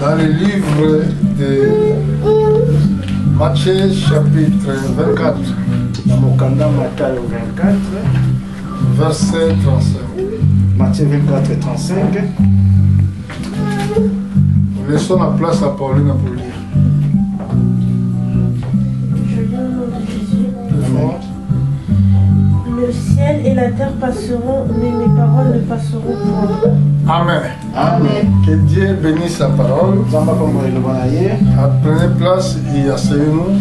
Dans le livre de Matthieu chapitre 24, verset 35. Matthieu 24, 35. Laissons la place à Pauline pour lire. Je lis au nom de Jésus. Amen. Le ciel et la terre passeront, mais mes paroles ne passeront point. Amen. Amen. Que Dieu bénisse sa parole. Prenez place et asseyez-nous.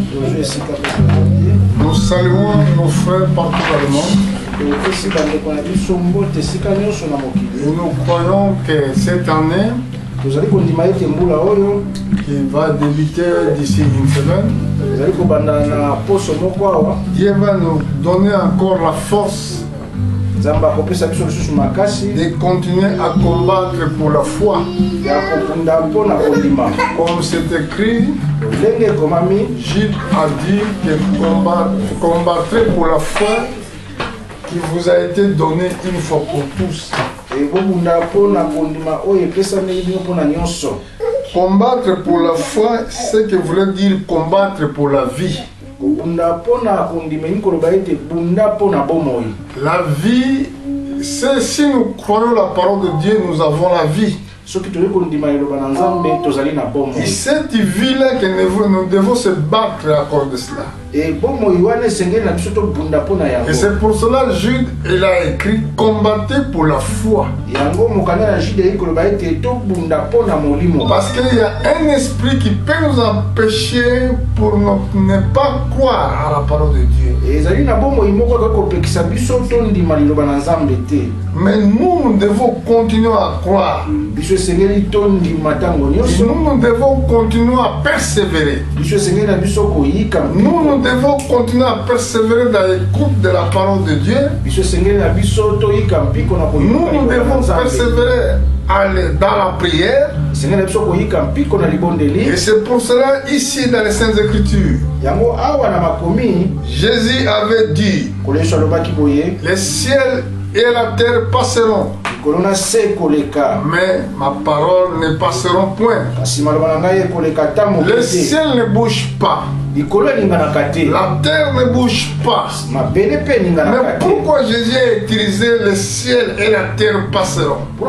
Nous saluons nos frères partout dans le monde. Et nous croyons que cette année, qui va débuter d'ici une semaine, Dieu va nous donner encore la force de continuer à combattre pour la foi. Comme c'est écrit, Gilles a dit que combattre pour la foi qui vous a été donnée une fois pour tous. Combattre pour la foi, c'est que voulait dire combattre pour la vie. La vie, c'est si nous croyons la parole de Dieu, nous avons la vie. Et cette vie-là que nous devons se battre à cause de cela. Et c'est pour cela que Jude il a écrit combattez pour la foi. Parce qu'il y a un esprit qui peut nous empêcher pour ne pas croire à la parole de Dieu. Mais nous devons continuer à croire. Nous devons continuer à persévérer. Nous devons continuer à persévérer dans l'écoute de la parole de Dieu. Nous devons persévérer dans la prière. Et c'est pour cela, ici dans les Saintes Écritures, Jésus avait dit les ciels et la terre passeront, mais ma parole ne passeront point. Le ciel ne bouge pas. La terre ne bouge pas. Mais pourquoi Jésus a utilisé le ciel et la terre passeront? Il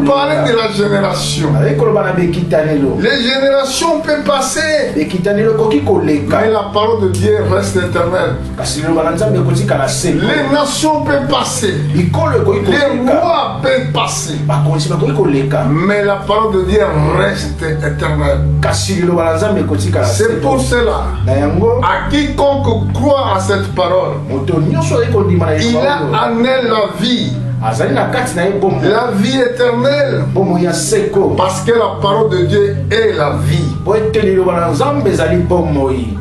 parlait de la génération. Les générations peuvent passer, mais la parole de Dieu reste éternelle. Les nations peuvent passer, les rois peuvent passer, mais la parole de Dieu reste éternelle. C'est pour cela, à quiconque croit à cette parole, il a en elle la vie. La vie éternelle. Parce que la parole de Dieu est la vie.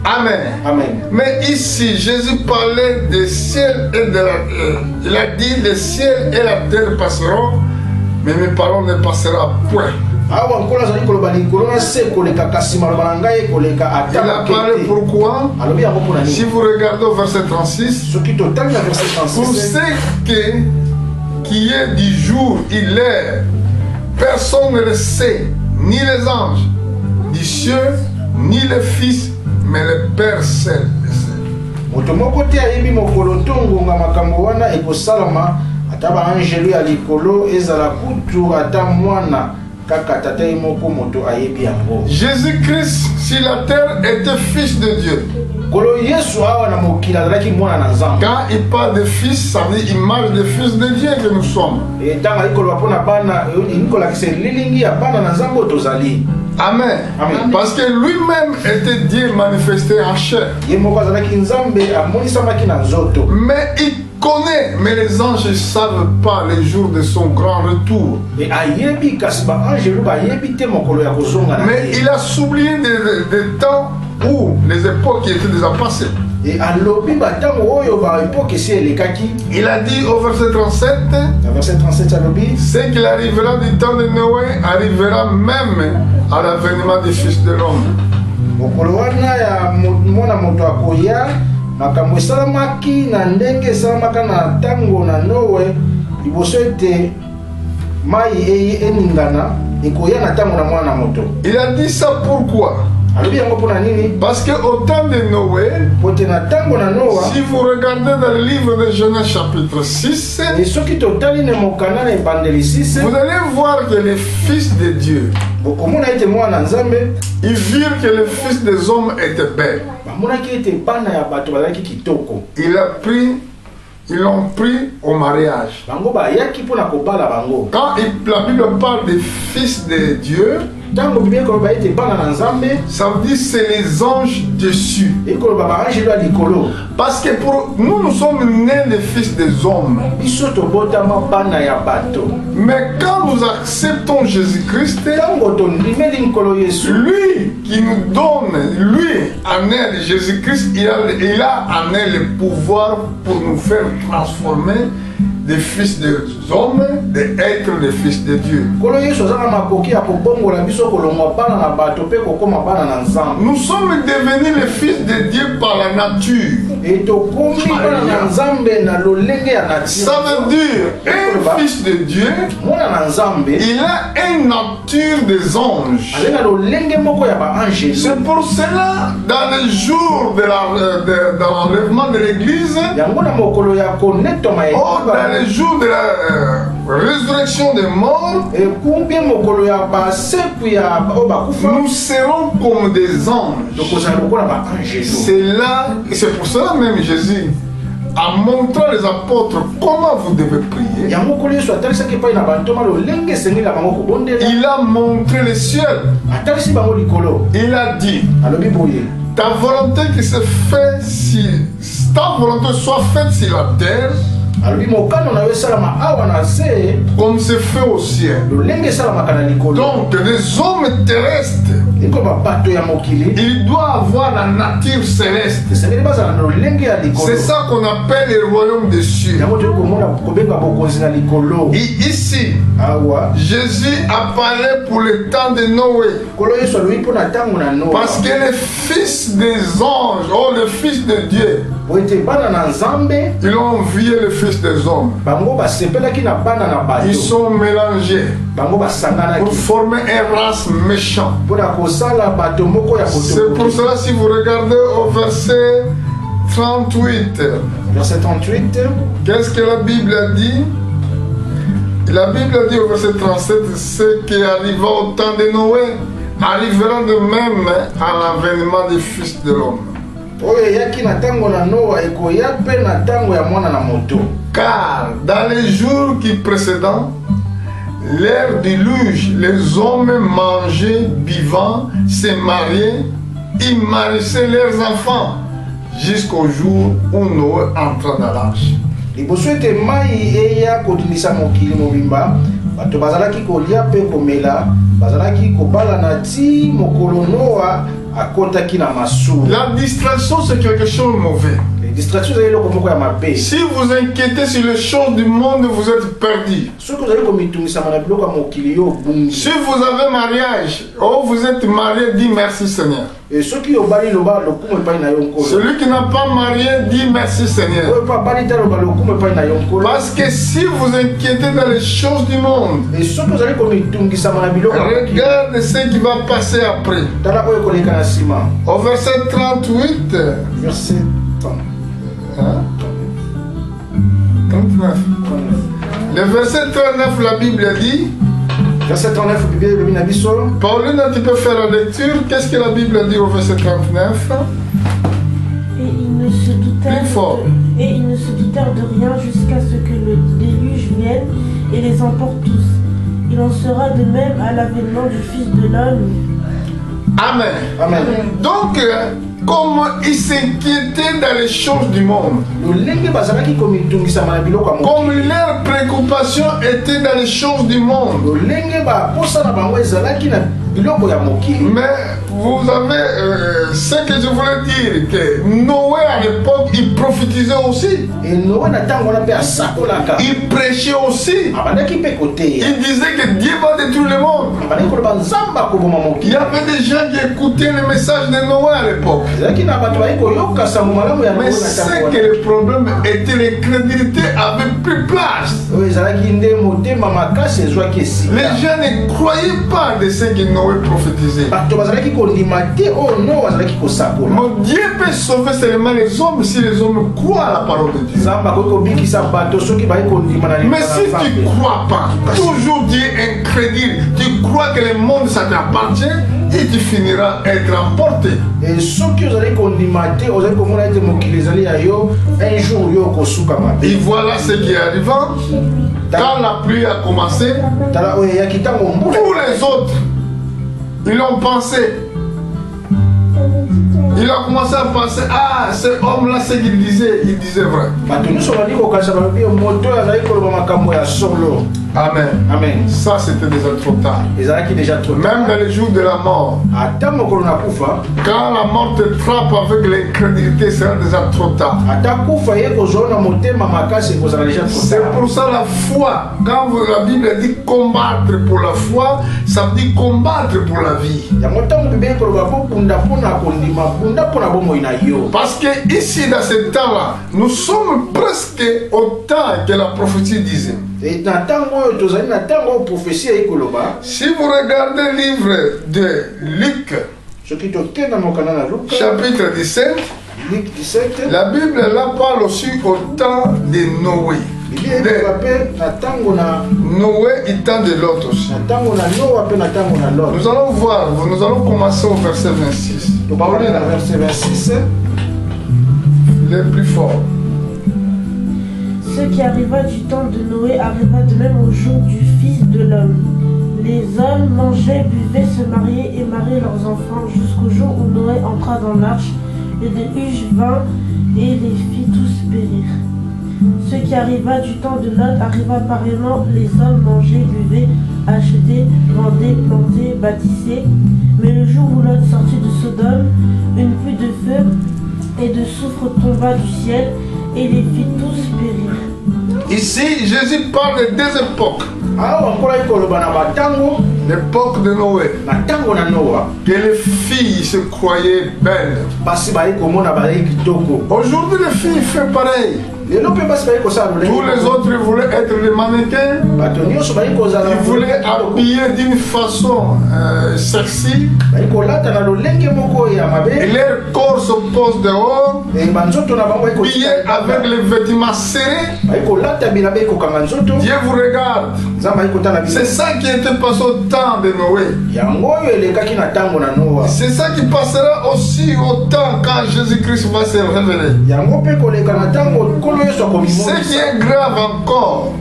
Amen. Amen. Mais ici, Jésus parlait des ciels et de la terre. Il a dit les ciels et la terre passeront, mais mes paroles ne passeront point. Il a parlé pourquoi? Si vous regardez au verset 36, pour ce qui est du jour et l'heure, personne ne le sait, ni les anges du ciel, ni le Fils, mais le Père seul le sait. Jésus-Christ, si la terre était fils de Dieu, quand il parle de fils, ça veut dire image de fils de Dieu que nous sommes. Amen. Amen. Parce que lui-même était Dieu manifesté en chair. Mais il connaît, mais les anges ne savent pas les jours de son grand retour. Mais il a souligné des temps où les époques étaient déjà passées. Il a dit au verset 37, ce qu'il arrivera du temps de Noé arrivera même à l'avènement du Fils de l'homme. makambo esalamaki na ndenge esalamaka na ntango na Noe liboso ete mai eningana Il a dit ça pourquoi? Parce qu'au temps de Noé, si vous regardez dans le livre de Genèse chapitre 6, vous allez voir que les fils de Dieu, ils virent que les fils des hommes étaient belles. Ils l'ont pris au mariage. Quand la Bible parle des fils de Dieu, ça veut dire que c'est les anges dessus. Parce que pour nous, nous sommes nés les fils des hommes. Mais quand nous acceptons Jésus-Christ, lui qui nous donne, lui en elle, Jésus-Christ, il a en elle le pouvoir pour nous faire transformer des fils des hommes, d'être les fils de Dieu. Nous sommes devenus les fils de Dieu par la nature. Ça veut dire un fils de Dieu, il a une nature des anges. C'est pour cela, dans les jours de l'enlèvement de l'église, dans les jours de la résurrection des morts, nous serons comme des anges. C'est pour cela même Jésus a montré les apôtres comment vous devez prier. Il a montré le ciel. Il a dit, ta volonté qui se fait, ta volonté soit faite sur la terre, comme c'est fait au ciel. Donc des hommes terrestres, il doit avoir la nature céleste. C'est ça qu'on appelle le royaume des cieux. Et ici, Jésus a parlé pour le temps de Noé. Parce que les fils des anges, ou les fils de Dieu, ils ont envié les fils des hommes. Ils sont mélangés pour former une race méchante. C'est pour cela, si vous regardez au verset 38, qu'est-ce que la Bible a dit? La Bible a dit au verset 37, ce qui arriva au temps de Noé arrivera de même à l'avènement des fils de l'homme. Car dans les jours qui précèdent l'ère du déluge, les hommes mangeaient, buvant, se mariaient, ils marissaient leurs enfants jusqu'au jour où Noé entra dans l'arche. La distraction, c'est quelque chose de mauvais. Si vous inquiétez sur les choses du monde, vous êtes perdu. Si vous avez mariage, ou vous êtes marié, dis merci Seigneur. Celui qui n'a pas marié, dit merci Seigneur. Parce que si vous inquiétez dans les choses du monde, regarde ce qui va passer après. Au verset 38, le verset 39, la Bible dit, verset 39, Pauline, tu peux faire la lecture. Qu'est-ce que la Bible dit au verset 39? Et ils ne se doutèrent de rien jusqu'à ce que le déluge vienne et les emporte tous. Il en sera de même à l'avènement du Fils de l'homme. Amen. Amen. Donc, comme ils s'inquiétaient dans les choses du monde, comme leur préoccupation était dans les choses du monde, mais vous avez ce que je voulais dire, que Noé à l'époque, il prophétisait aussi. Il prêchait aussi. Il disait que Dieu va détruire détruire le monde. Il y avait des gens qui écoutaient les messages de Noé à l'époque. Mais c'est que le problème était l'incrédulité avait plus place. Les gens ne croyaient pas de ce que Noé prophétisait. Mon Dieu peut sauver seulement les hommes si les hommes croient à la parole de Dieu. Mais si tu ne crois pas, toujours Dieu est incrédule, tu crois que le monde ça t'appartient et tu finiras à être emporté. Et voilà ce qui est arrivant. Quand la pluie a commencé, tous les autres, ils ont pensé. Il a commencé à penser, ah, ce homme-là, ce qu'il disait, il disait vrai. Amen. Amen. Ça, c'était déjà trop tard. Même dans les jours de la mort, quand la mort te frappe avec l'incrédulité, c'est déjà trop tard. C'est pour ça la foi, quand la Bible dit combattre pour la foi, ça veut dire combattre pour la vie. Parce que ici, dans ce temps-là, nous sommes presque au temps que la prophétie disait. Si vous regardez le livre de Luc, chapitre 17, la Bible là parle aussi au temps de Noé. Noé et temps de Lot aussi. Nous allons voir, nous allons commencer au verset 26. Verset 26. Le plus fort. Ce qui arriva du temps de Noé arriva de même au jour du Fils de l'homme. Les hommes mangeaient, buvaient, se mariaient et mariaient leurs enfants jusqu'au jour où Noé entra dans l'arche. Le déluge vint et les fit tous périr. Ce qui arriva du temps de Lot arriva pareillement. Les hommes mangeaient, buvaient, achetaient, vendaient, plantaient, bâtissaient. Mais le jour où Lot sortit de Sodome, une pluie de feu et de soufre tomba du ciel et les fit tous périr. Ici, Jésus parle de deux époques. L'époque de Noé. Que les filles se croyaient belles. Aujourd'hui, les filles font pareil. Tous les autres voulaient être des mannequins. Ils voulaient habiller d'une façon sexy. Et leur corps se pose dehors. Habillés avec les vêtements serrés. Dieu vous regarde. C'est ça qui était passé au temps de Noé. C'est ça qui passera aussi au temps quand Jésus-Christ va se révéler. Ce qui est grave encore,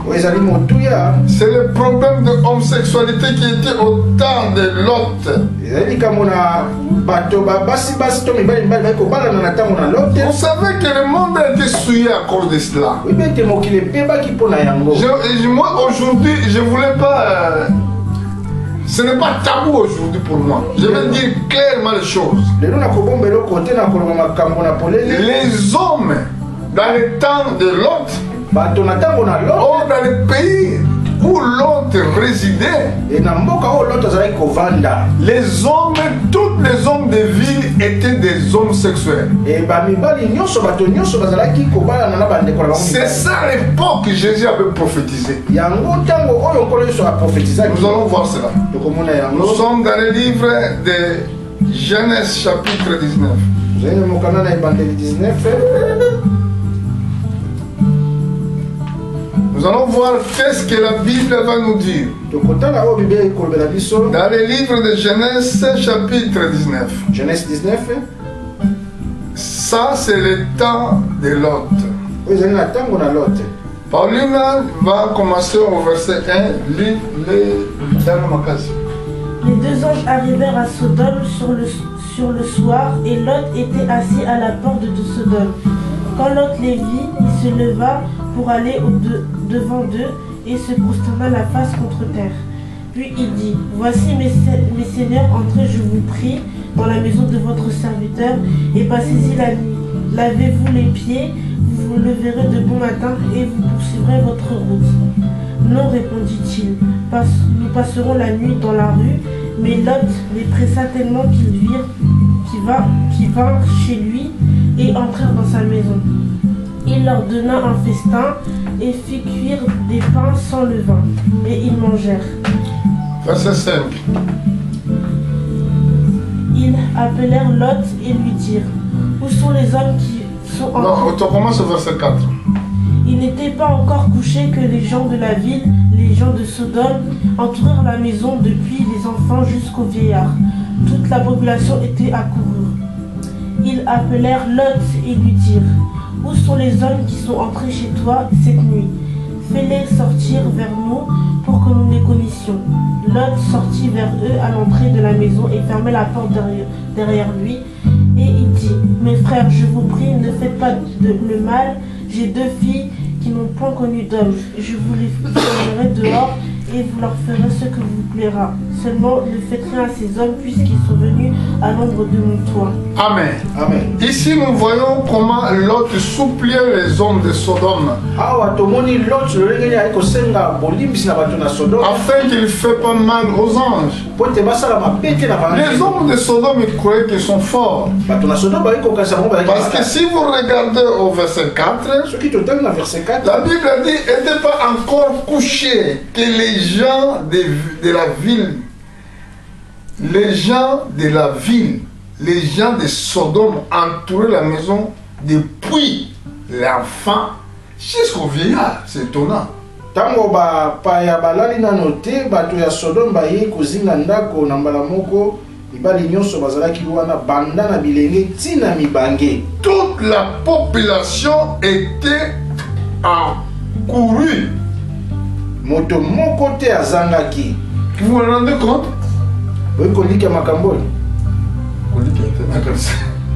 c'est le problème de homosexualité qui était au temps de Lot. Vous savez que le monde a été souillé à cause de cela. Moi aujourd'hui, je voulais pas... ce n'est pas tabou aujourd'hui pour moi. Je vais dire clairement les choses. Les hommes dans le temps de Lot, ou dans le pays où Lot résidait, les hommes, tous les hommes de ville étaient des hommes sexuels. C'est ça l'époque que Jésus avait prophétisé. Nous allons voir cela. Nous sommes dans le livre de Genèse chapitre 19. Nous allons voir qu'est-ce que la Bible va nous dire. Dans le livre de Genèse chapitre 19. Genèse 19. Ça c'est le temps de Lot. Pauline va commencer au verset 1. Les deux anges arrivèrent à Sodome sur le soir et Lot était assis à la porte de Sodome. Quand Lot les vit, il se leva pour aller devant d'eux et se prosterna la face contre terre. Puis il dit, voici mes seigneurs, entrez, je vous prie, dans la maison de votre serviteur et passez-y la nuit. Lavez-vous les pieds, vous vous leverez de bon matin et vous poursuivrez votre route. Non, répondit-il, nous passerons la nuit dans la rue. Mais Lot les pressa tellement qu'ils virent qu'ils vinrent chez lui et entrèrent dans sa maison. Il leur donna un festin et fit cuire des pains sans levain, et ils mangèrent. Verset 5. Ils appelèrent Lot et lui dirent: où sont les hommes qui sont entrés? Non, on commence au verset 4. Il n'était pas encore couché que les gens de la ville, les gens de Sodome, entourèrent la maison depuis les enfants jusqu'aux vieillards. Toute la population était accourue. Ils appelèrent Lot et lui dirent: où sont les hommes qui sont entrés chez toi cette nuit? Fais-les sortir vers nous pour que nous les connaissions. Lot sortit vers eux à l'entrée de la maison et fermait la porte derrière lui. Et il dit: mes frères, je vous prie, ne faites pas le mal. J'ai 2 filles qui n'ont point connu d'homme. Je vous les enverrai dehors et vous leur ferez ce que vous plaira. Seulement ne faites rien à ces hommes puisqu'ils sont venus à l'ombre de mon toit. Amen. Amen. Ici nous voyons comment Lot suppliait les hommes de Sodome afin qu'ils ne fassent pas mal aux anges. Les hommes de Sodome croyaient qu'ils sont forts. Parce que si vous regardez au verset 4, la Bible dit n'était pas encore couché que les gens de la ville, les gens de Sodome entouraient la maison depuis l'enfant jusqu'au vieillard. C'est étonnant. Tango ba paya balali na note bato ya Sodome ba ye kozinga ndako na mbala moko ibali nyonso bazalaki wana banda na bilenge tina mibange. Toute la population était encourue. Moto moko te azangaki. Vous vous rendez compte? Vous kolika makambo.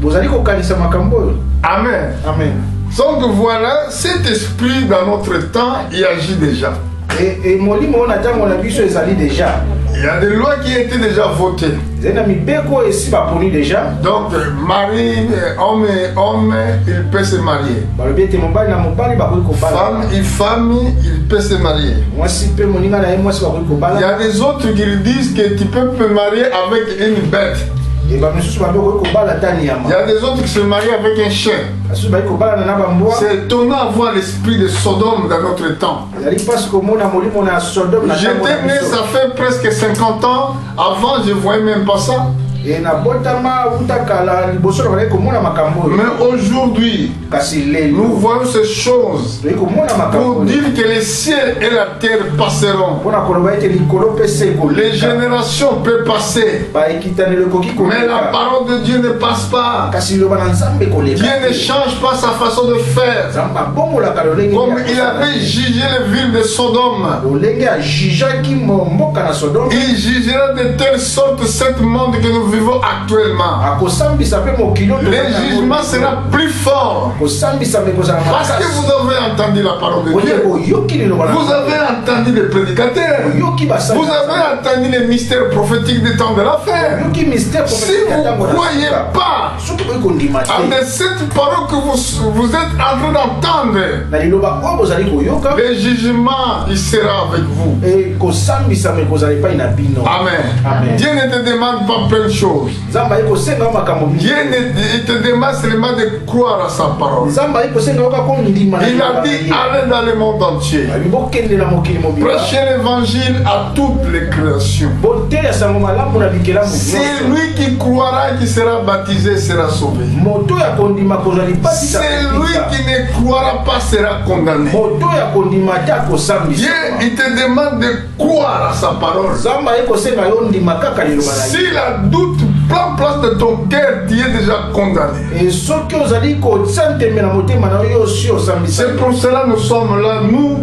Vous allez kokalisa makambo. Amen. Amen. Donc voilà, cet esprit dans notre temps, il agit déjà. Et molimo on attend mon avis sur les alliés déjà. Il y a des lois qui ont été déjà votées. Donc, mari, homme, il peut se marier. Femme, il peut se marier. Il y a des autres qui disent que tu peux te marier avec une bête. Il y a des autres qui se marient avec un chien. C'est étonnant de voir l'esprit de Sodome dans notre temps. J'étais né, ça fait presque 50 ans. Avant, je ne voyais même pas ça. Mais aujourd'hui, nous voyons ces choses pour dire que les ciels et la terre passeront. Les générations peuvent passer. Mais la parole de Dieu ne passe pas. Dieu ne change pas sa façon de faire. Comme il avait jugé les villes de Sodome, il jugera de telle sorte cette monde que nous vivons actuellement. Le jugement sera plus fort. Parce que vous avez entendu la parole de Dieu. Vous avez entendu les prédicateurs. Vous avez entendu les mystères prophétiques des temps de la fin. Si vous ne croyez pas à cette parole que vous êtes en train d'entendre, le jugement il sera avec vous. Amen. Dieu ne te demande pas plein de choses. Dieu ne te demande seulement de croire à sa parole. Il a dit allez dans le monde entier. Prêchez l'évangile à toutes les créations. C'est lui qui croira et qui sera baptisé sera sauvé. C'est lui qui ne croira pas sera condamné. Dieu il te demande de croire à sa parole. S'il a doute, prends place de ton cœur, tu es déjà condamné. C'est pour cela que nous sommes là, nous,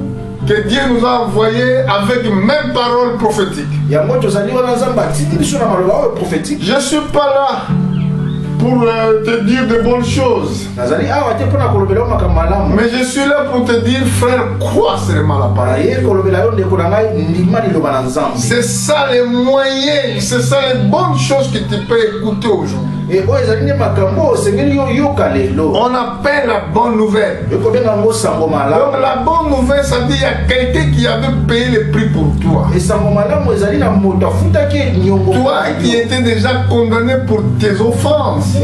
que Dieu nous a envoyés avec même parole prophétique. Je ne suis pas là pour te dire de bonnes choses. Mais je suis là pour te dire, frère, crois seulement la parole. C'est ça les moyens, c'est ça les bonnes choses que tu peux écouter aujourd'hui. On appelle la bonne nouvelle. Donc la bonne nouvelle, ça veut dire qu'il y a quelqu'un qui avait payé le prix pour toi. Toi qui étais déjà condamné pour tes offenses.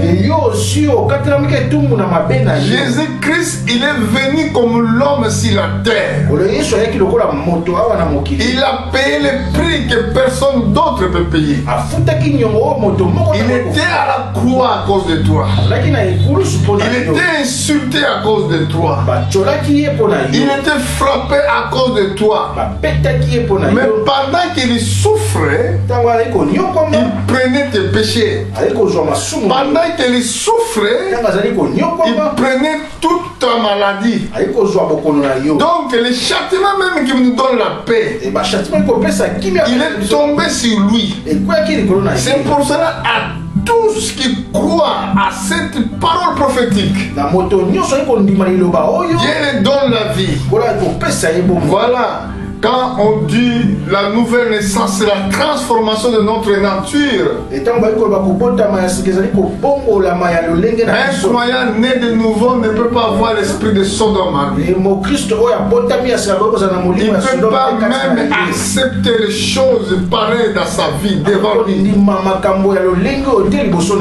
Jésus-Christ, il est venu comme l'homme sur la terre. Il a payé le prix que personne d'autre peut payer. Il était à la croix à cause de toi. Il était insulté à cause de toi. Il était frappé à cause de toi. Mais pendant qu'il souffrait, il prenait tes péchés. Pendant qu'il souffrait, il prenait toute ta maladie. Donc le châtiment même qui nous donne la paix, il est tombé sur lui. C'est pour cela à tous qui croient à cette parole prophétique, Dieu leur donne la vie. Voilà. Quand on dit la nouvelle naissance, c'est la transformation de notre nature. Un croyant né de nouveau ne peut pas avoir l'esprit de Sodome. Il ne peut pas même accepter les choses pareilles dans sa vie devant lui.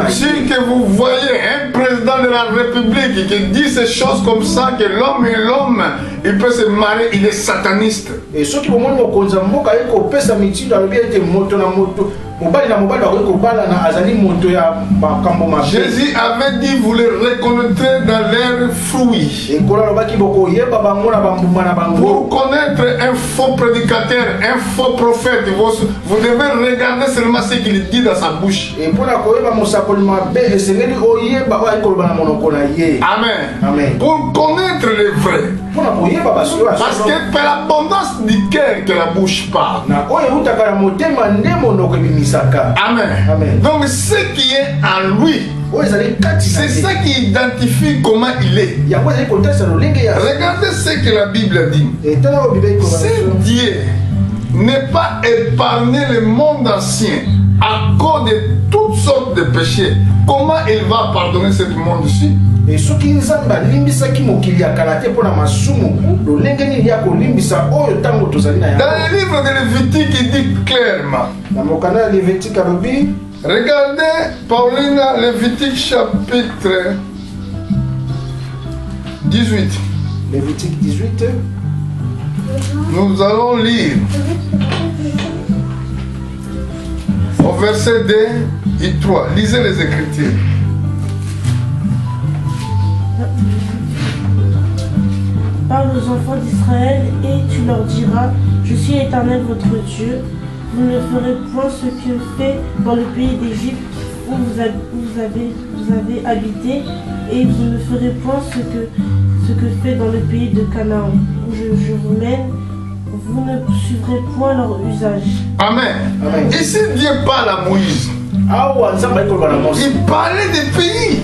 Si que vous voyez un président de la République qui dit ces choses comme ça, que l'homme et l'homme, il peut se marier, il est sataniste. Jésus avait dit vous les reconnaîtrez dans leurs fruits. Pour connaître un faux prédicateur, un faux prophète, vous devez regarder seulement ce qu'il dit dans sa bouche. Amen. Pour connaître les vrais. Parce que par l'abondance du cœur que la bouche parle. Amen. Donc ce qui est en lui, c'est ça qui identifie comment il est. Regardez ce que la Bible dit. Si Dieu n'est pas épargné le monde ancien à cause de toutes sortes de péchés, comment il va pardonner ce monde-ci? Et ce qui nous a limbisaki mokili ya kalate pour la masumu le lengeni ya ko limbisa oyo tango tozali na. Dans le livre de Lévitique il dit clairement. Dans mon canal Lévitique arobi. Regardez Paulina Lévitique chapitre 18. Lévitique 18. Nous allons lire au verset 2 et 3. Lisez les Écritures. Parle aux enfants d'Israël et tu leur diras: je suis l'Éternel votre Dieu. Vous ne ferez point ce que fait dans le pays d'Égypte où vous avez habité, et vous ne ferez point ce que fait dans le pays de Canaan où je vous mène. Vous ne suivrez point leur usage. Amen. Et si Dieu parle à Moïse, il parlait des pays.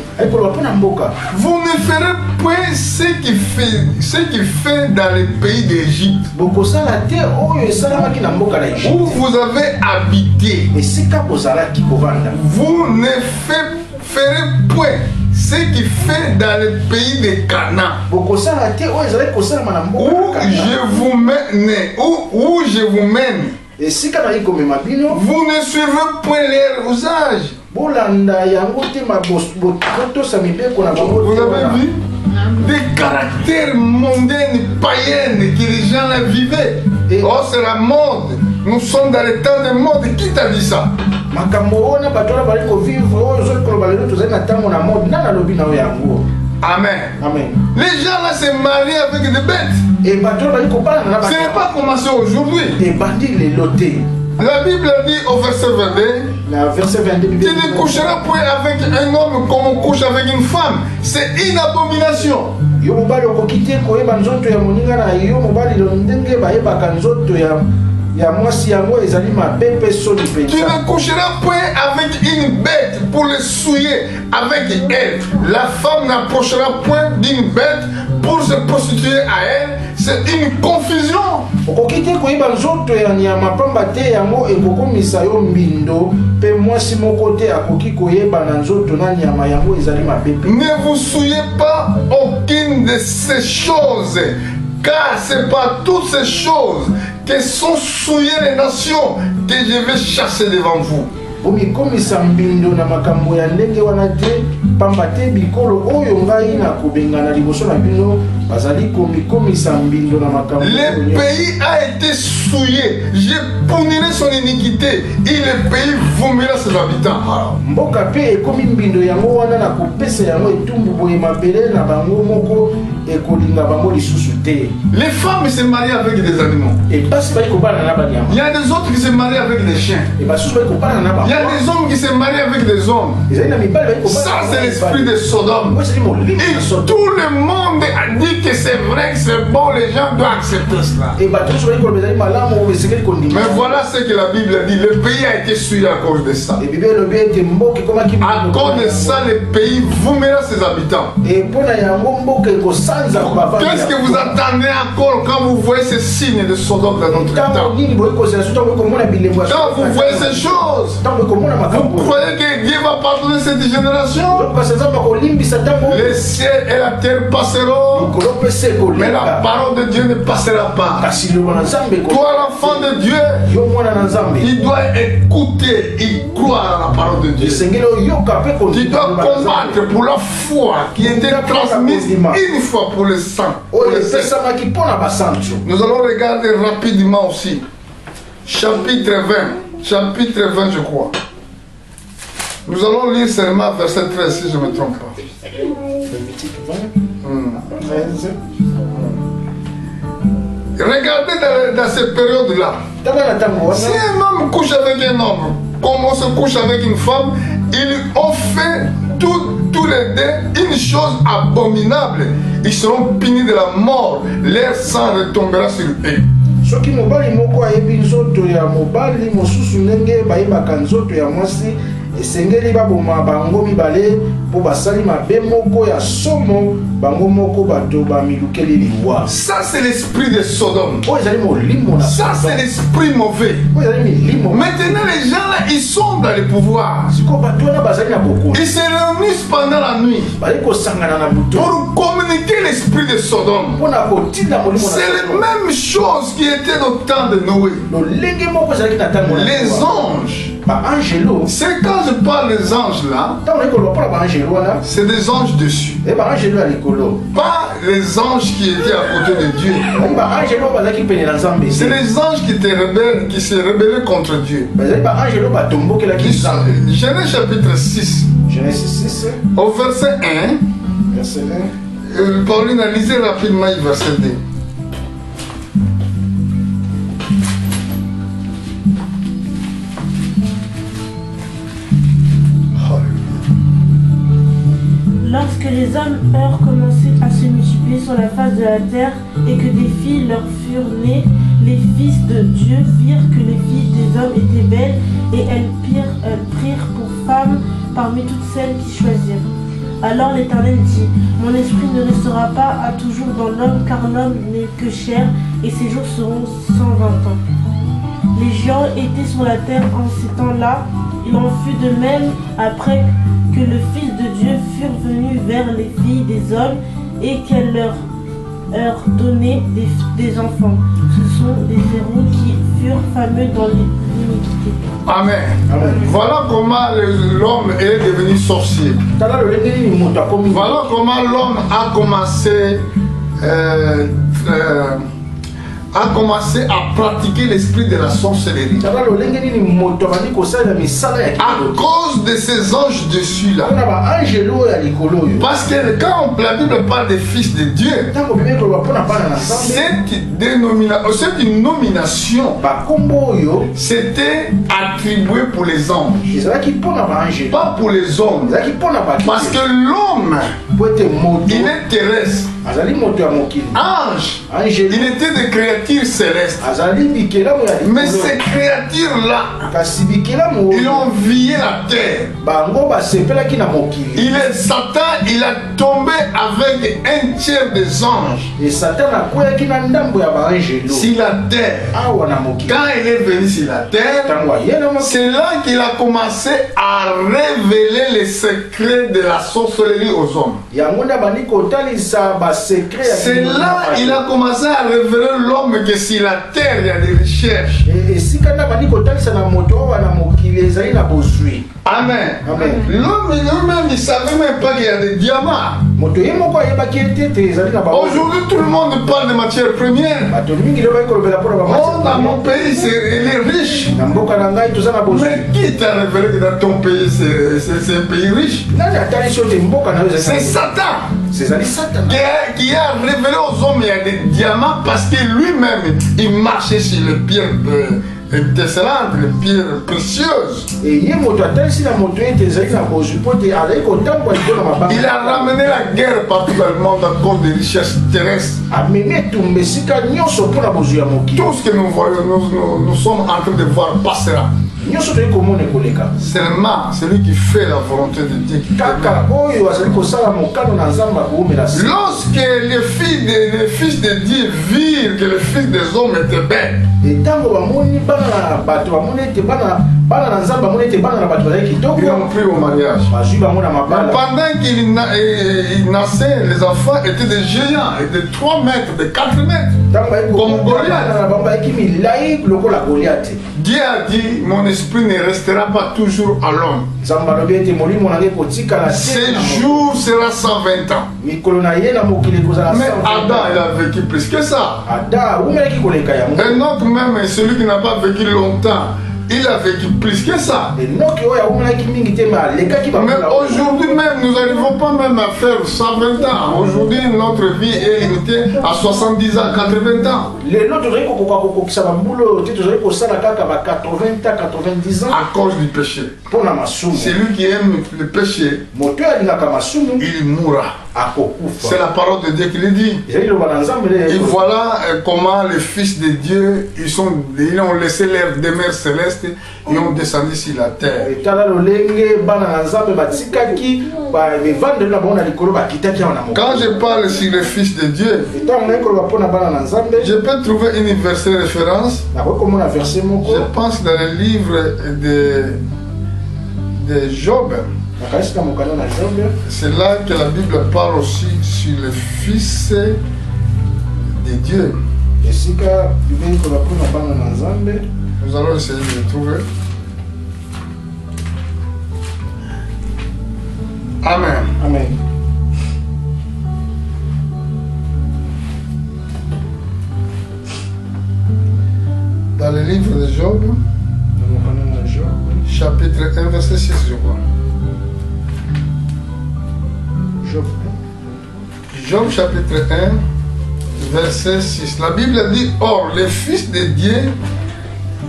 Vous ne ferez point ce qu'il fait dans les pays d'Égypte où vous avez habité. Vous ne ferez point ce qu'il fait dans le pays de Canaan où je vous mène. Vous ne suivez point leur usage. Vous avez vu des caractères mondains, païens que les gens là vivaient. Oh, c'est la mode. Nous sommes dans le temps de mode. Qui t'a dit ça? Amen. Les gens là se marient avec des bêtes. Ce n'est pas commencé aujourd'hui. La Bible dit au verset 22, tu ne coucheras point avec un homme comme on couche avec une femme. C'est une abomination. Tu ne coucheras point avec une bête pour le souiller avec elle. La femme n'approchera point d'une bête pour se prostituer à elle. c'est une confusion. Okokite koyeba nzoto ya nyama pamba te yango ekokomisa yo mbindo pe mwasi moko te akoki koyeba na nzoto na nyama yango ezali mabepe. Ne vous souillez pas aucune de ces choses, car c'est pas toutes ces choses que sont souillées les nations que je vais chasser devant vous. Omikomisa mbindo na makambo ya ndenge wana te pamba te bikolo oyo ngai na kobengana liboso na bino bazali komikomisa mbindo na makambo. Le pays a été souillé, je punirai son iniquité et le pays vomira ses habitants. Mboka pe ekomi mbindo yango wana na kopesa yango etumbu boye mabele na bango moko ekolinga bango lisusu te. Les femmes se marient avec des animaux. Et basi ba ikobana na banyama. Il y a des autres qui se marient avec des chiens. Et basi ba ikobana na ba. Il y a des hommes qui se marient avec des hommes. Ça c'est l'esprit de Sodome. Et tout le monde a dit que c'est vrai, que c'est bon, les gens doivent accepter cela. Mais voilà ce que la Bible a dit, le pays a été souillé à cause de ça. À cause de ça, le pays vomira ses habitants. Qu'est-ce que vous attendez encore quand vous voyez ces signes de Sodome dans notre temps? Quand vous voyez ces choses, vous croyez que Dieu va pardonner cette génération? Le ciel et la terre passeront, mais la parole de Dieu ne passera pas. Toi, l'enfant de Dieu, il doit écouter et croire à la parole de Dieu. Tu dois combattre pour la foi qui était transmise une fois pour le sang. Nous allons regarder rapidement aussi. Chapitre 20. Chapitre 20, je crois. Nous allons lire seulement verset 13 si je ne me trompe pas. Regardez dans ces périodes-là. Si un homme couche avec un homme, comme on se couche avec une femme, ils ont fait tous les deux une chose abominable. Ils seront punis de la mort. Leur sang retombera sur eux. Soki mobali moko ayebi nzoto ya mobali mosusu ndenge bayebaka nzoto ya mwasi esengeli baboma bango mibale po basali mabe moko ya somo bango moko bato bamilukeli liwa. Ça c'est l'esprit de Sodome. Ça c'est l'esprit mauvais. Maintenant les gens là ils sont dans le pouvoir. Ils se réunissent pendant la nuit pour communiquer l'esprit de Sodome. C'est la même chose qui était au temps de Noé. Les anges. C'est quand je parle des anges là, c'est des anges dessus. Pas les anges qui étaient à côté de Dieu. C'est les anges qui se rebellaient contre Dieu. Genèse chapitre 6. Au verset 1. Pauline, lisez rapidement le verset 2. Lorsque les hommes eurent commencé à se multiplier sur la face de la terre et que des filles leur furent nées, les fils de Dieu virent que les filles des hommes étaient belles et elles prirent pour femmes parmi toutes celles qui choisirent. Alors l'Éternel dit, mon esprit ne restera pas à toujours dans l'homme, car l'homme n'est que chair et ses jours seront 120 ans. Les géants étaient sur la terre en ces temps-là. Il en fut de même après que le Fils de Dieu furent venus vers les filles des hommes et qu'elles leur eurent donné des enfants. Ce sont des héros qui furent fameux dans l'iniquité. Amen. Amen. Voilà comment l'homme est devenu sorcier. Voilà comment l'homme a commencé à pratiquer l'esprit de la sorcellerie. À cause de ces anges dessus là. Parce que quand la Bible parle des fils de Dieu, cette nomination c'était attribué pour les anges, pas pour les hommes. Parce que l'homme, il est terrestre. Ange, il était des créatures célestes. Mais ces créatures-là, ils ont vié la terre. Satan, il a tombé avec un tiers des anges sur la terre. Quand il est venu sur la terre, c'est là qu'il a commencé à révéler les secrets de la sorcellerie aux hommes. C'est là qu'il a commencé à révéler l'homme que sur la terre il y a des recherches. Amen. L'homme lui-même il ne savait même pas qu'il y a des diamants. Aujourd'hui tout le monde parle de matières premières. Oh, dans mon pays il est riche. Mais qui t'a révélé que dans ton pays c'est un pays riche? C'est Satan. Qui a révélé aux hommes qu'il y a des diamants parce que lui-même il marchait sur les pierres excellentes, les pierres précieuses. Il a ramené la guerre partout dans le monde à cause des richesses terrestres. Tout ce que nous voyons, nous sommes en train de voir passera. Seulement celui qui fait la volonté de Dieu. Lorsque les fils de Dieu virent que les fils des hommes étaient belles, ils ont pris au mariage. Pendant qu'ils naissaient, les enfants étaient des géants, de 3 mètres, de 4 mètres, comme Goliath. Dieu a dit, mon esprit ne restera pas toujours à l'homme. Ce jour sera 120 ans. Mais Adam, il a vécu plus que ça. Un autre même, celui qui n'a pas vécu longtemps, il a vécu plus que ça. Mais aujourd'hui même, nous n'arrivons pas même à faire 120 ans. Aujourd'hui, notre vie est limitée à 70 ans, 80 ans. À cause du péché. Celui qui aime le péché, il mourra. C'est la parole de Dieu qui le dit. Et voilà comment les fils de Dieu, ils ont laissé leur demeure céleste et ont descendu sur la terre. Quand je parle sur les fils de Dieu, je peux trouver une verset référence. Je pense dans le livre de Job. C'est là que la Bible parle aussi sur les fils de Dieu. Nous allons essayer de le trouver. Amen. Amen. Dans le livre de Job, chapitre 1, verset 6, je crois. Job chapitre 1, verset 6. La Bible dit, or les fils de Dieu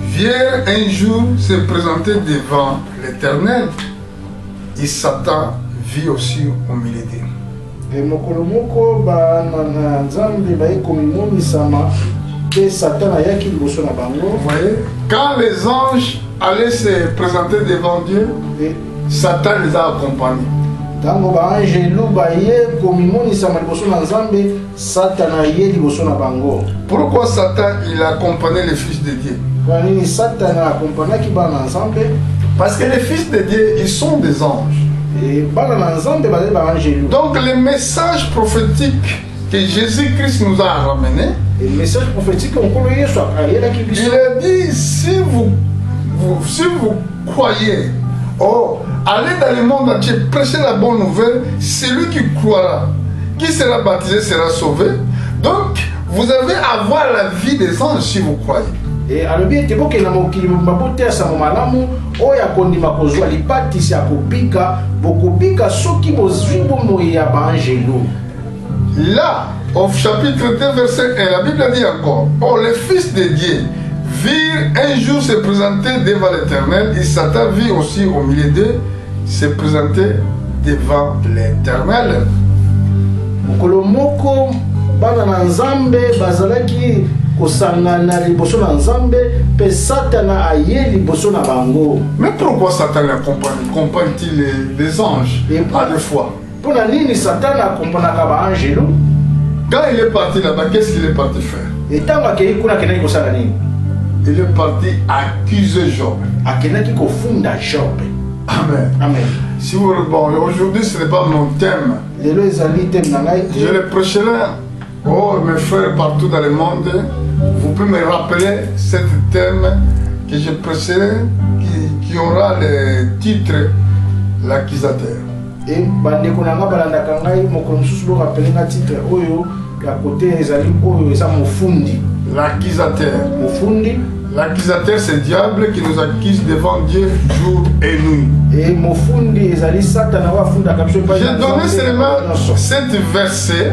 virent un jour se présenter devant l'Éternel. Et Satan vit aussi au milieu d'eux. Vous voyez, quand les anges allaient se présenter devant Dieu, Satan les a accompagnés. Pourquoi Satan il a accompagné les fils de Dieu? Parce que les fils de Dieu, ils sont des anges. Donc les messages prophétiques que Jésus-Christ nous a ramenés, il a dit, si vous croyez, allez dans le monde entier, prêchez la bonne nouvelle, celui qui croira, qui sera baptisé sera sauvé. Donc, vous avez à avoir la vie des anges si vous croyez. Là, au chapitre 2, verset 1, la Bible dit encore, or les fils de Dieu virent un jour se présenter devant l'Éternel, et Satan vit aussi au milieu d'eux se présenter devant l'Éternel. Mais pourquoi Satan accompagne-t-il les anges à deux fois? Pour la ligne Satan a compris à Angelo. Quand il est parti là-bas, qu'est-ce qu'il est parti faire? Et tant qu'il est il est parti accuser Job. Amen. Amen. Si vous bon, aujourd'hui ce n'est pas mon thème. Je le prêcherai. Oh mes frères partout dans le monde, vous pouvez me rappeler ce thème que je prêcherai qui aura le titre l'accusateur. Et bandeko nanga balandaka ngai moko mususu bo rappeler nga titre oyo ya côté ezali oyo eza mofundi. L'accusateur. Mofundi. L'accusateur c'est le diable qui nous accuse devant Dieu jour et nuit. Et mofundi ezali Satan wa funda kapso pa. J'ai donné seulement cet verset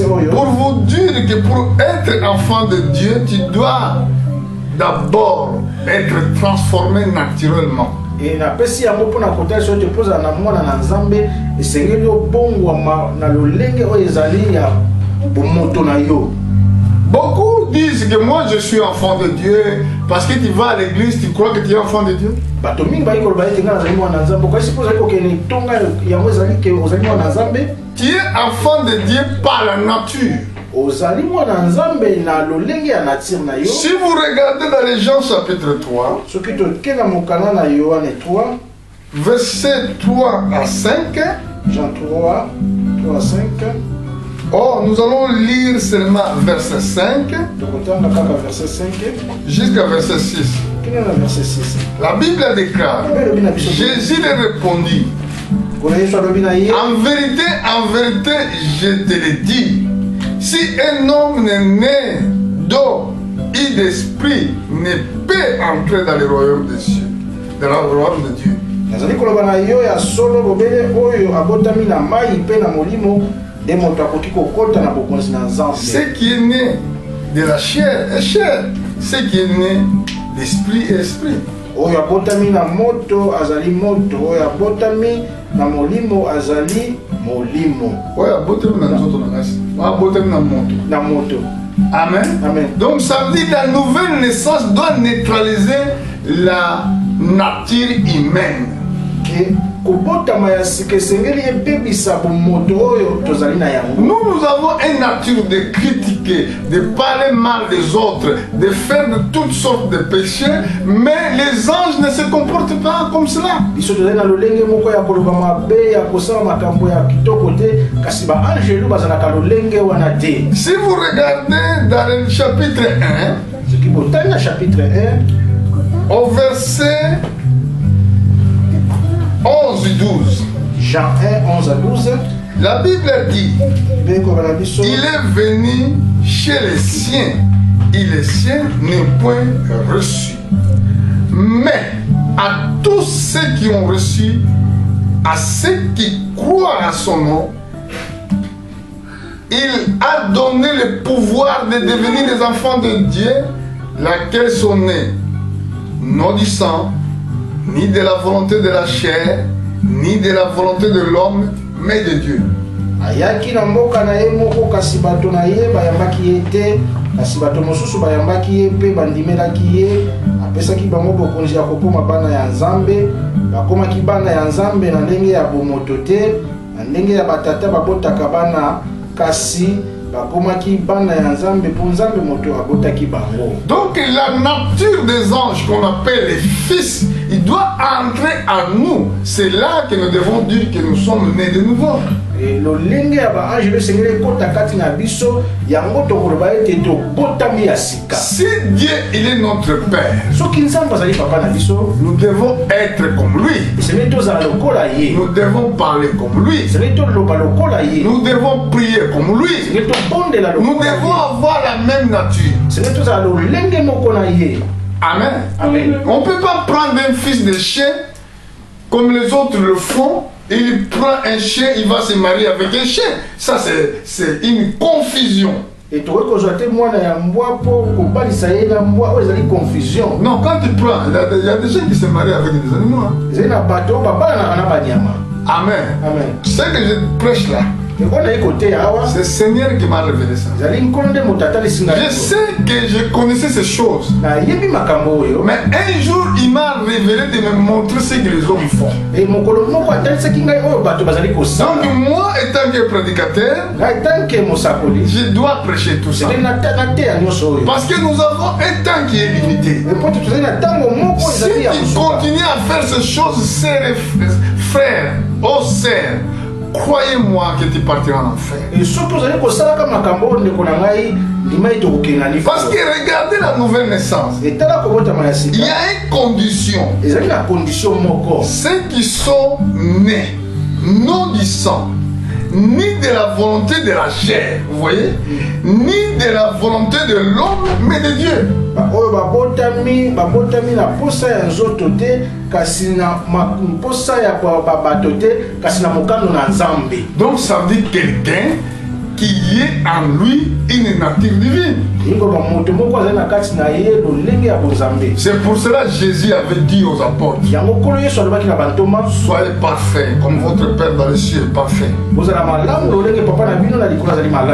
oyo pour vous dire que pour être enfant de Dieu, tu dois d'abord être transformé naturellement. Et na pesi yango pona kota so te poza na mwana na Nzambe esengeli obongwa na lolenge oyo ezali ya bomoto na yo. Beaucoup disent que moi je suis enfant de Dieu parce que tu vas à l'église, tu crois que tu es enfant de Dieu. Bato mingi ba ikolo ba etenga na mwana na Nzambe ko suppose ko kene tonga yango ezali ke ozali mwana na Nzambe. Tu es enfant de Dieu par la nature. Ozali mwana na Nzambe na lolenge ya nature na yo. Si vous regardez dans les Jean chapitre 3, ce qui te kena mokana na Yohane 3 verset 3 à 5, Jean 3 à 5. Oh, nous allons lire seulement verset 5 jusqu'à verset 6. La Bible déclare, Jésus leur répondit, en vérité, je te le dis, si un homme n'est né d'eau et d'esprit, ne peut entrer dans le royaume des cieux, dans le royaume de Dieu. Ce qui est né de la chair est chair, ce qui est né d'esprit est esprit. Oyo abotami na moto azali moto, oyo abotami na molimo azali molimo. Oyo abotami na nzoto na ngasi, oyo abotami na moto. Na moto. Amen. Amen. Donc ça veut dire que la nouvelle naissance doit neutraliser la nature humaine. Nous avons une nature de critiquer, de parler mal des autres, de faire de toutes sortes de péchés, mais les anges ne se comportent pas comme cela. Si vous regardez dans le chapitre 1, au verset 11 et 12. Jean 1, 11 à 12. La Bible dit, il est venu chez les siens, et les siens n'ont point reçu. Mais à tous ceux qui ont reçu, à ceux qui croient à son nom, il a donné le pouvoir de devenir des enfants de Dieu, laquelle sont nés, non du sang, ni de la volonté de la chair, ni de la volonté de l'homme, mais de Dieu. Ayaki na mboka na ye moko kasi bato na ye bayambaki ye te, kasi bato mosusu bayambaki ye pe bandimelaki ye, apesaki bango bokonzi ya kokoma bana ya Nzambe, bakomaki bana ya Nzambe na ndenge ya bomoto te, na ndenge ya batata babotaka bana kasi bakomaki bana ya Nzambe po Nzambe moto abotaki bango. Donc la nature des anges qu'on appelle les fils, il doit entrer en nous. C'est là que nous devons dire que nous sommes nés de nouveau. Et le lenge ya ba ange le Seigneur kota kati na biso yango to koloba ete to botami ya sika. Si Dieu il est notre Père, soki Nzambe azali papa na biso, nous devons être comme lui. Seigneur tozala lokola ye. Nous devons parler comme lui. Seigneur to loba lokola ye. Nous devons prier comme lui. Seigneur to bondela lokola. Nous devons avoir la même nature. Seigneur tozala lolenge moko na ye. Amen. Amen. On ne peut pas prendre un fils de chien comme les autres le font. Il prend un chien, il va se marier avec un chien. Ça, c'est une confusion. Et tu vois que je moi, il y a une confusion. Non, quand tu prends, il y a des gens qui se marient avec des animaux. Hein. Amen. Amen. Amen. Ce que je prêche là, C'est le Seigneur qui m'a révélé ça. Je sais que je connaissais ces choses. Mais un jour, il m'a révélé de me montrer ce que les hommes font. Donc moi, étant que prédicateur, je dois prêcher tout ça. Parce que nous avons un temps qui est limité. Si tu continues à faire ces choses, sœurs et frères, oh sœurs, croyez-moi que tu partiras en enfer. Parce que regardez la nouvelle naissance. Il y a une condition. Ceux qui sont nés, non du sang, ni de la volonté de la chair, vous voyez, ni de la volonté de l'homme, mais de Dieu. Donc ça veut dire quelqu'un qui est en lui une nature divine. C'est pour cela que Jésus avait dit aux apôtres, soyez parfaits comme votre Père dans les cieux est parfait.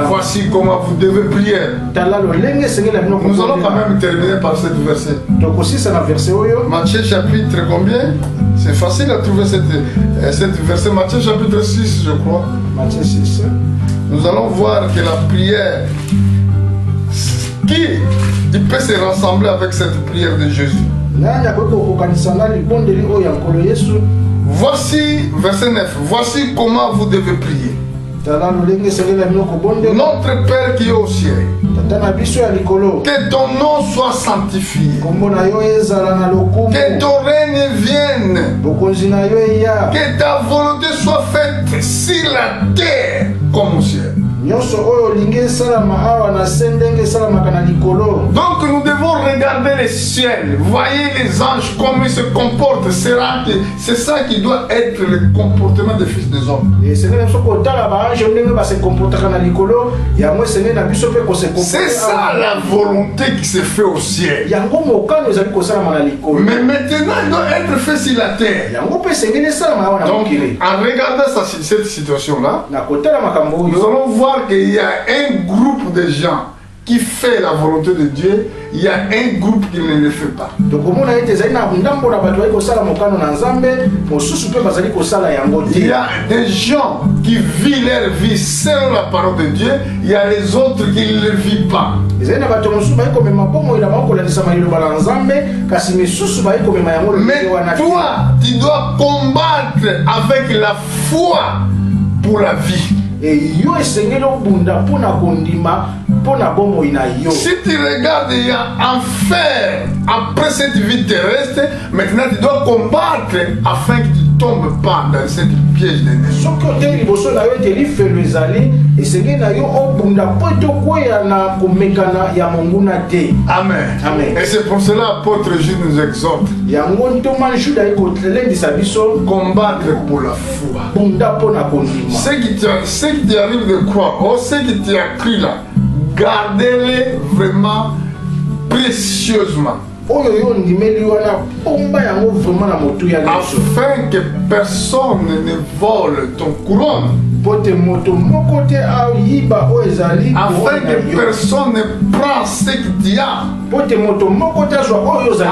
Voici comment vous devez prier. Nous allons quand même terminer par cette verset. Matthieu chapitre combien? C'est facile à trouver cette verset. Matthieu chapitre 6, je crois. Matthieu 6. Nous allons voir que la prière, il peut se rassembler avec cette prière de Jésus. Voici, verset 9, voici comment vous devez prier. Notre Père qui est au ciel, que ton nom soit sanctifié, que ton règne vienne, que ta volonté soit faite sur la terre comme au ciel. Donc nous devons regarder les ciels, voyez les anges comment ils se comportent. C'est ça qui doit être le comportement des fils des hommes. C'est ça la volonté qui se fait au ciel. Mais maintenant il doit être fait sur la terre. Donc en regardant cette situation là, nous allons voir qu'il y a un groupe de gens qui fait la volonté de Dieu, il y a un groupe qui ne le fait pas. Il y a des gens qui vivent leur vie selon la parole de Dieu, il y a les autres qui ne le vivent pas. Mais toi, tu dois combattre avec la foi pour la vie. Si tu regardes, il y a enfer après cette vie terrestre. Maintenant tu dois combattre afin que tu ne tombes pas dans cette piège de nez. Amen. Et c'est pour cela l'apôtre Jude nous exhorte. Combattre pour la foi. Ce qui t'arrive de croire, ou ce qui t'as cru là, gardez-les vraiment précieusement. Afin que personne ne vole ton couronne. Afin que personne ne prenne ce que tu as.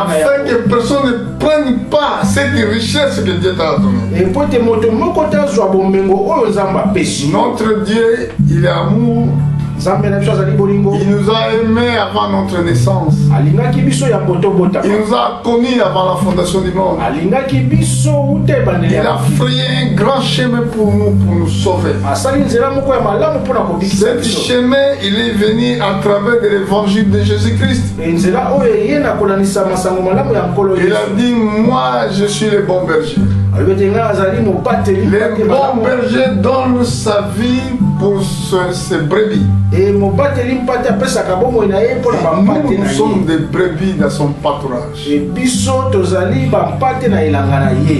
Afin que personne ne prenne pas cette richesse que Dieu t'a donnée. Notre Dieu, il est amour. Il nous a aimés avant notre naissance. Il nous a connus avant la fondation du monde. Il a frayé un grand chemin pour nous sauver. Ce chemin, il est venu à travers de l'évangile de Jésus-Christ. Il a dit, moi je suis le bon berger. Le bon berger donne sa vie pour ses brebis. Nous sommes des brebis dans son pâturage.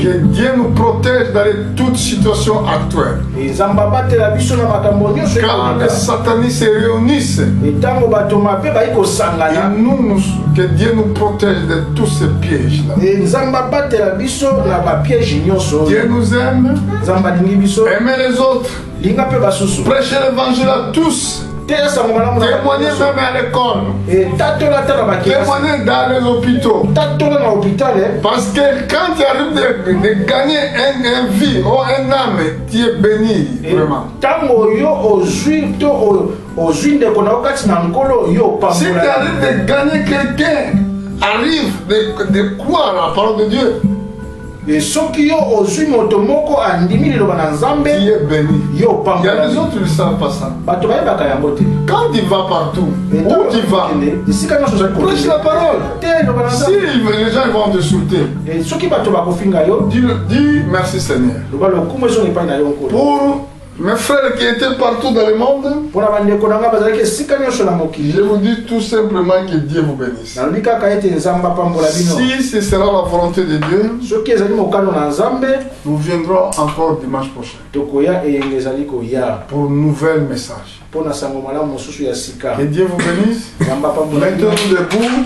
Que Dieu nous protège dans toute situation actuelle. Quand les satanistes se réunissent, Que Dieu nous protège de tous ces pièges-là. Dieu nous aime. Aimez les autres. Prêchez l'évangile à tous. Témoignez même à l'école. Témoigngnez dans les hôpitaux. Parce que quand tu arrives de gagner une vie ou un âme, tu es béni. Vraiment. Si tu arrives de gagner quelqu'un, arrive de croire à la parole de Dieu. Et ceux qui ont osé motomoko andimi le banzambe, qui est béni. Il y a des autres qui ne savent pas ça. Quand tu vas partout, où tu vas, prêche la parole. Si les gens vont te soutenir, dis merci Seigneur. Pour mes frères qui étaient partout dans le monde, je vous dis tout simplement que Dieu vous bénisse. Si ce sera la volonté de Dieu, nous viendrons encore dimanche prochain pour un nouvel message. Que Dieu vous bénisse. Mettez-nous debout.